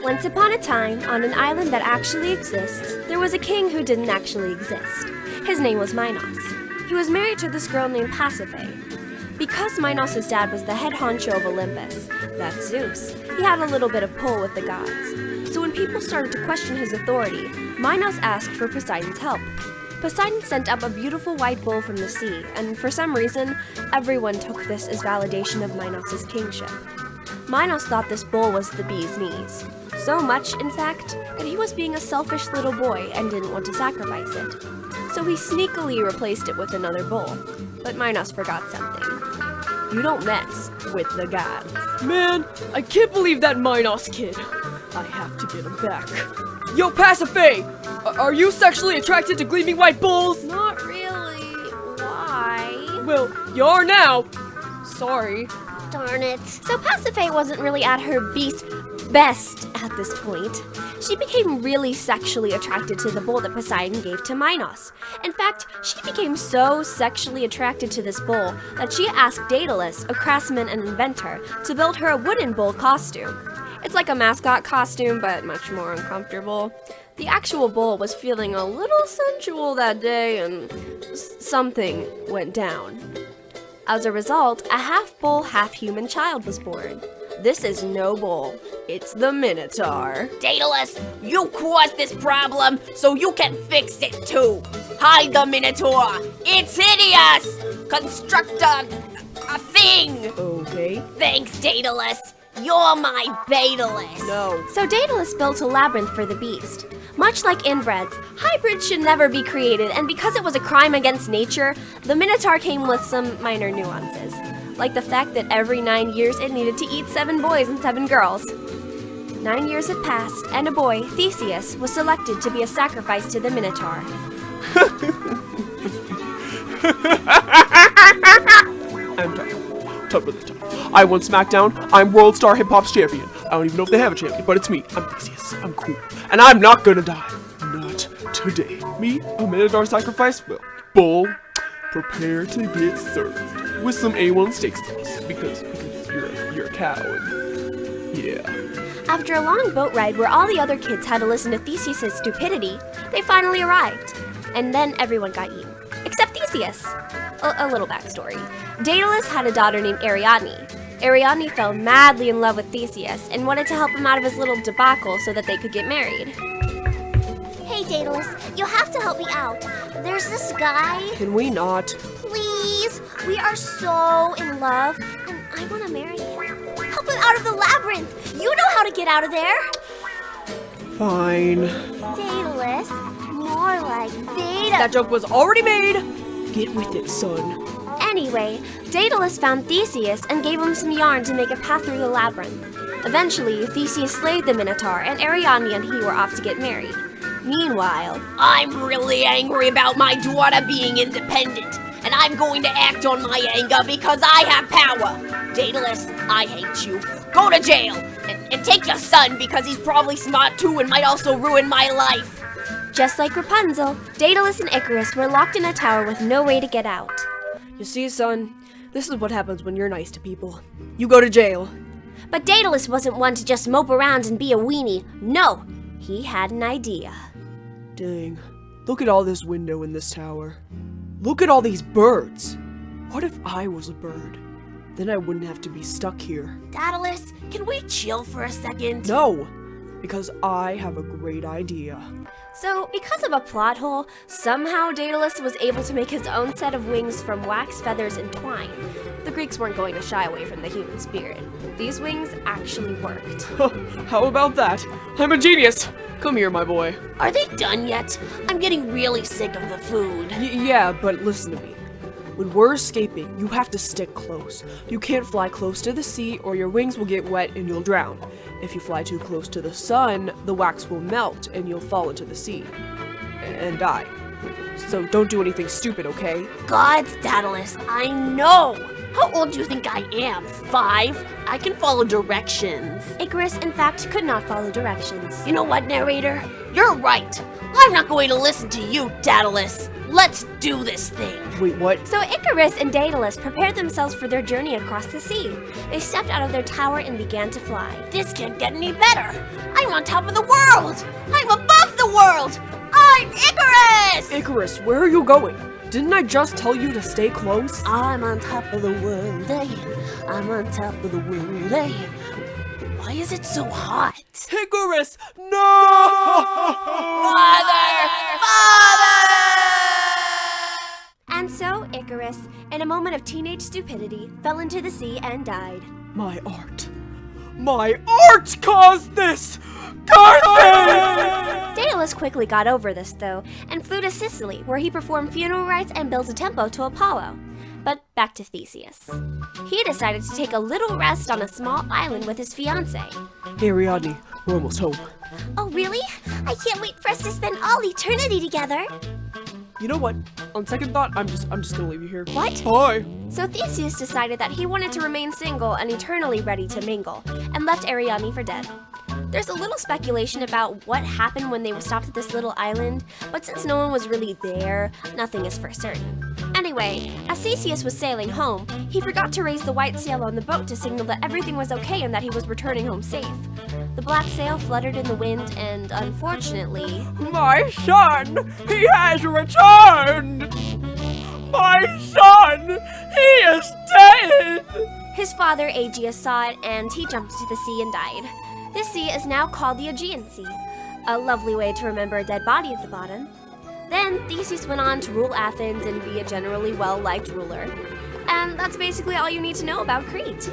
Once upon a time, on an island that actually exists, there was a king who didn't actually exist. His name was Minos. He was married to this girl named Pasiphae. Because Minos' dad was the head honcho of Olympus, that's Zeus, he had a little bit of pull with the gods. So when people started to question his authority, Minos asked for Poseidon's help. Poseidon sent up a beautiful white bull from the sea, and for some reason, everyone took this as validation of Minos' kingship. Minos thought this bull was the bee's knees. So much, in fact, that he was being a selfish little boy and didn't want to sacrifice it. So he sneakily replaced it with another bull. But Minos forgot something. You don't mess with the gods. Man, I can't believe that Minos kid. I have to get him back. Yo, Pasiphae! Are you sexually attracted to gleaming white bulls? Not really. Why? Well, you are now. Sorry. Darn it. So Pasiphae wasn't really at her best at this point. She became really sexually attracted to the bull that Poseidon gave to Minos. In fact, she became so sexually attracted to this bull that she asked Daedalus, a craftsman and inventor, to build her a wooden bull costume. It's like a mascot costume, but much more uncomfortable. The actual bull was feeling a little sensual that day, and something went down. As a result, a half-bull, half-human child was born. This is no bull. It's the Minotaur. Daedalus, you caused this problem, so you can fix it too. Hide the Minotaur. It's hideous. Construct a thing. Okay. Thanks, Daedalus. You're my Daedalus. No. So Daedalus built a labyrinth for the beast. Much like inbreds, hybrids should never be created, and because it was a crime against nature, the Minotaur came with some minor nuances, like the fact that every 9 years it needed to eat 7 boys and 7 girls. 9 years had passed, and a boy, Theseus, was selected to be a sacrifice to the Minotaur. I'm tough. Tough really tough. I won SmackDown. I'm World Star Hip Hop's champion. I don't even know if they have a champion, but it's me. I'm Theseus. I'm cool. And I'm not gonna die. Not today. Me, a Minotaur sacrifice? Well, bull, prepare to get served. With some A1 steak sauce. Because you're a cow and yeah. After a long boat ride where all the other kids had to listen to Theseus' stupidity, they finally arrived. And then everyone got eaten. Except Theseus. A little backstory. Daedalus had a daughter named Ariadne. Ariadne fell madly in love with Theseus and wanted to help him out of his little debacle so that they could get married. Hey, Daedalus, you have to help me out. There's this guy. Can we not? Please, we are so in love, and I want to marry him. Help him out of the labyrinth. You know how to get out of there. Fine. Daedalus, more like Beta. That joke was already made. Get with it, son. Anyway, Daedalus found Theseus and gave him some yarn to make a path through the labyrinth. Eventually, Theseus slayed the Minotaur, and Ariadne and he were off to get married. Meanwhile, I'm really angry about my daughter being independent, and I'm going to act on my anger because I have power. Daedalus, I hate you. Go to jail, and take your son because he's probably smart too and might also ruin my life. just like Rapunzel, Daedalus and Icarus were locked in a tower with no way to get out. You see, son, this is what happens when you're nice to people. You go to jail. But Daedalus wasn't one to just mope around and be a weenie. No, he had an idea. Dang, look at all this window in this tower. Look at all these birds. What if I was a bird? Then I wouldn't have to be stuck here. Daedalus, can we chill for a second? No, because I have a great idea. So, because of a plot hole, somehow Daedalus was able to make his own set of wings from wax, feathers, and twine. The Greeks weren't going to shy away from the human spirit. These wings actually worked. How about that? I'm a genius! Come here, my boy. Are they done yet? I'm getting really sick of the food. Yeah, but listen to me. When we're escaping, you have to stick close. You can't fly close to the sea or your wings will get wet and you'll drown. If you fly too close to the sun, the wax will melt and you'll fall into the sea and die. So don't do anything stupid, okay? Gods, Daedalus, I know! How old do you think I am? 5? I can follow directions. Icarus, in fact, could not follow directions. You know what, narrator? You're right. I'm not going to listen to you, Daedalus. Let's do this thing. Wait, what? So Icarus and Daedalus prepared themselves for their journey across the sea. They stepped out of their tower and began to fly. This can't get any better. I'm on top of the world. I'm above the world. I'm Icarus! Icarus, where are you going? Didn't I just tell you to stay close? I'm on top of the world, eh? I'm on top of the world, eh? Why is it so hot? Icarus, no! Father! And so Icarus, in a moment of teenage stupidity, fell into the sea and died. My art. My art caused this! Curses! Daedalus quickly got over this, though, and flew to Sicily, where he performed funeral rites and built a temple to Apollo. But back to Theseus. He decided to take a little rest on a small island with his fiancée. Hey, Ariadne, we're almost home. Oh, really? I can't wait for us to spend all eternity together. You know what? On second thought, I'm just gonna leave you here. What? Bye. So Theseus decided that he wanted to remain single and eternally ready to mingle, and left Ariadne for dead. There's a little speculation about what happened when they stopped at this little island, but since no one was really there, nothing is for certain. Anyway, as Theseus was sailing home, he forgot to raise the white sail on the boat to signal that everything was okay and that he was returning home safe. The black sail fluttered in the wind and, unfortunately, My son! He has returned! My son! He is dead! his father Aegeus saw it and he jumped into the sea and died. This sea is now called the Aegean Sea, a lovely way to remember a dead body at the bottom. Then Theseus went on to rule Athens and be a generally well-liked ruler. And that's basically all you need to know about Crete.